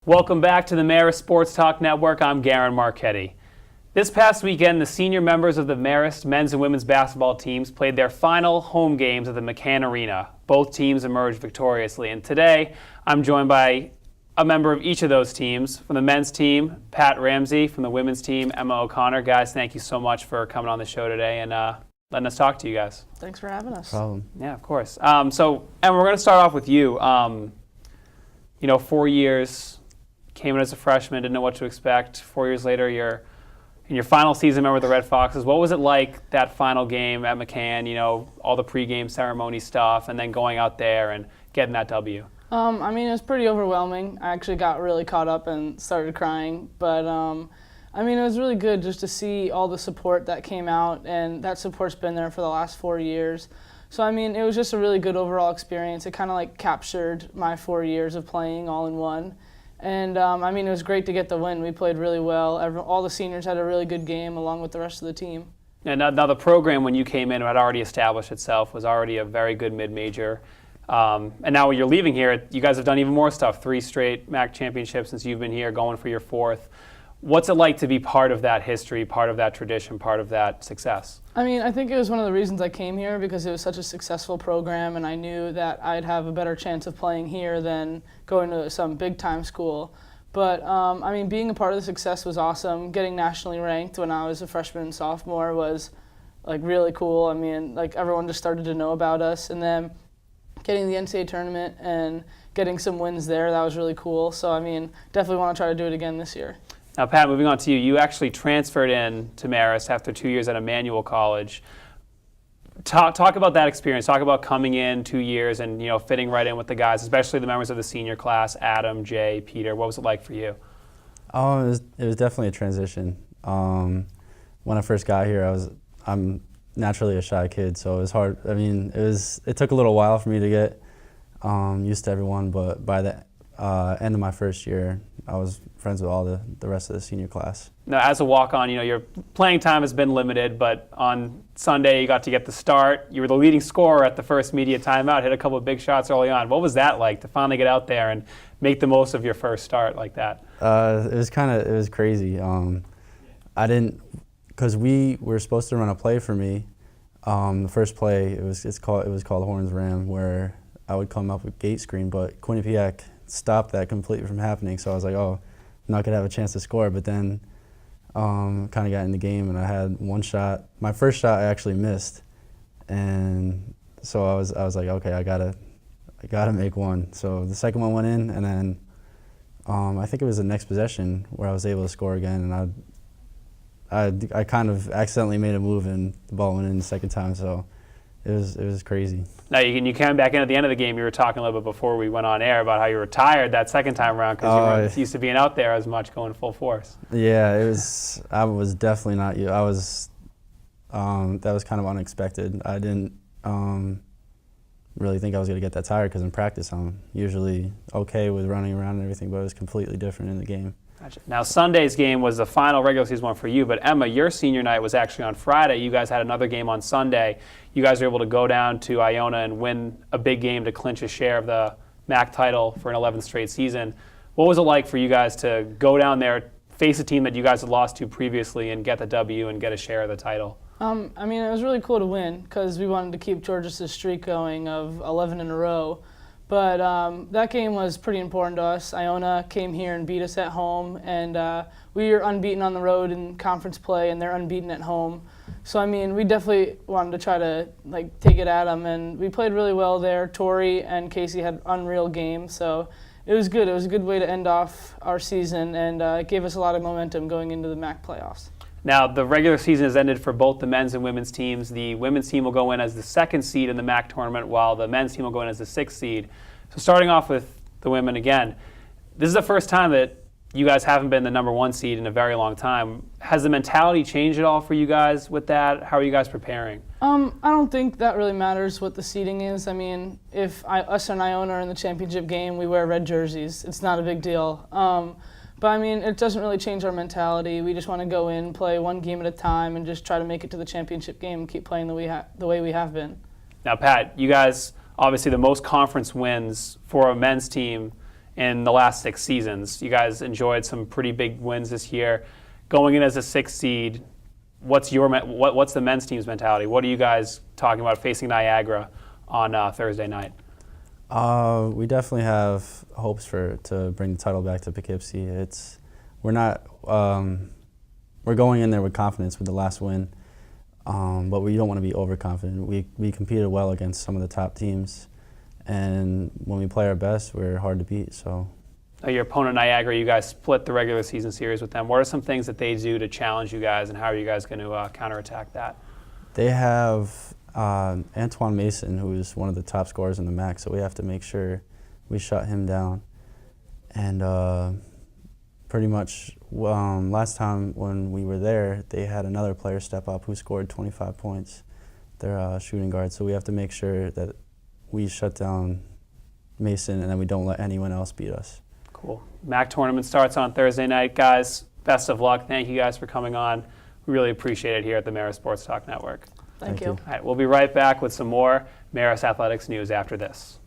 Welcome back to the Marist Sports Talk Network. I'm Garrin Marchetti. This past weekend, the senior members of the Marist men's and women's basketball teams played their final home games at the McCann Arena. Both teams emerged victoriously, and today I'm joined by a member of each of those teams. From the men's team, Pat Ramsey. From the women's team, Emma O'Connor. Guys, thank you so much for coming on the show today and letting us talk to you guys. Thanks for having us. No problem. Yeah, of course. So, Emma, we're going to start off with you. 4 years, came in as a freshman, didn't know what to expect. 4 years later, you're in your final season member of the Red Foxes. What was it like, that final game at McCann, all the pregame ceremony stuff, and then going out there and getting that W? It was pretty overwhelming. I actually got really caught up and started crying. But, it was really good just to see all the support that came out, and that support's been there for the last 4 years. So, it was just a really good overall experience. It kind of captured my 4 years of playing all in one. And, it was great to get the win. We played really well. All the seniors had a really good game along with the rest of the team. And now the program, when you came in, had already established itself, was already a very good mid-major. And now when you're leaving here, you guys have done even more stuff. 3 straight MAAC championships since you've been here, going for your 4th. What's it like to be part of that history, part of that tradition, part of that success? I think it was one of the reasons I came here because it was such a successful program, and I knew that I'd have a better chance of playing here than going to some big-time school. But, being a part of the success was awesome. Getting nationally ranked when I was a freshman and sophomore was, really cool. Everyone just started to know about us. And then getting the NCAA tournament and getting some wins there, that was really cool. So, definitely want to try to do it again this year. Now, Pat, moving on to you. You actually transferred in to Marist after 2 years at Emmanuel College. Talk about that experience. Talk about coming in 2 years and fitting right in with the guys, especially the members of the senior class, Adam, Jay, Peter. What was it like for you? It was definitely a transition. When I first got here, I'm naturally a shy kid, so it was hard. It took a little while for me to get used to everyone, but by the end of my first year, I was friends with all the rest of the senior class. Now, as a walk-on, your playing time has been limited, but on Sunday you got to get the start. You were the leading scorer at the first media timeout, hit a couple of big shots early on. What was that like to finally get out there and make the most of your first start like that? It was crazy. Because we were supposed to run a play for me. The first play, it was called Horns Ram, where I would come up with gate screen, but Quinnipiac stopped that completely from happening. So I was like, I'm not gonna have a chance to score. But then kind of got in the game, and I had one shot. My first shot I actually missed, and so I was like, okay, I gotta make one. So the second one went in, and then I think it was the next possession where I was able to score again, and I kind of accidentally made a move, and the ball went in the second time. So it was crazy. Now, you came back in at the end of the game. You were talking a little bit before we went on air about how you were tired that second time around because you weren't used to being out there as much, going full force. Yeah, I was definitely not you. That was kind of unexpected. I didn't really think I was going to get that tired because in practice I'm usually okay with running around and everything, but it was completely different in the game. Gotcha. Now, Sunday's game was the final regular season one for you, but Emma, your senior night was actually on Friday. You guys had another game on Sunday. You guys were able to go down to Iona and win a big game to clinch a share of the MAAC title for an 11th straight season. What was it like for you guys to go down there, face a team that you guys had lost to previously, and get the W and get a share of the title? It was really cool to win because we wanted to keep Georgia's streak going of 11 in a row. But that game was pretty important to us. Iona came here and beat us at home, and we were unbeaten on the road in conference play, and they're unbeaten at home. So, we definitely wanted to try to take it at them, and we played really well there. Tori and Casey had unreal games, so it was good. It was a good way to end off our season, and it gave us a lot of momentum going into the MAAC playoffs. Now, the regular season has ended for both the men's and women's teams. The women's team will go in as the 2nd seed in the MAAC tournament, while the men's team will go in as the 6th seed. So starting off with the women again, this is the first time that you guys haven't been the number 1 seed in a very long time. Has the mentality changed at all for you guys with that? How are you guys preparing? I don't think that really matters what the seeding is. If us and Iona are in the championship game, we wear red jerseys. It's not a big deal. But it doesn't really change our mentality. We just want to go in, play one game at a time, and just try to make it to the championship game and keep playing the way we have been. Now, Pat, you guys obviously the most conference wins for a men's team in the last 6 seasons. You guys enjoyed some pretty big wins this year. Going in as a 6th seed, what's the men's team's mentality? What are you guys talking about facing Niagara on Thursday night? We definitely have hopes to bring the title back to Poughkeepsie. We're going in there with confidence with the last win, but we don't want to be overconfident. We competed well against some of the top teams, and when we play our best, we're hard to beat. So, your opponent Niagara, you guys split the regular season series with them. What are some things that they do to challenge you guys, and how are you guys going to counterattack that? They have Antoine Mason, who is one of the top scorers in the MAAC, so we have to make sure we shut him down. And pretty much last time when we were there, they had another player step up who scored 25 points, their shooting guard. So we have to make sure that we shut down Mason and then we don't let anyone else beat us. Cool. MAAC Tournament starts on Thursday night. Guys, best of luck. Thank you guys for coming on. We really appreciate it here at the Marist Sports Talk Network. Thank you. All right, we'll be right back with some more Marist Athletics news after this.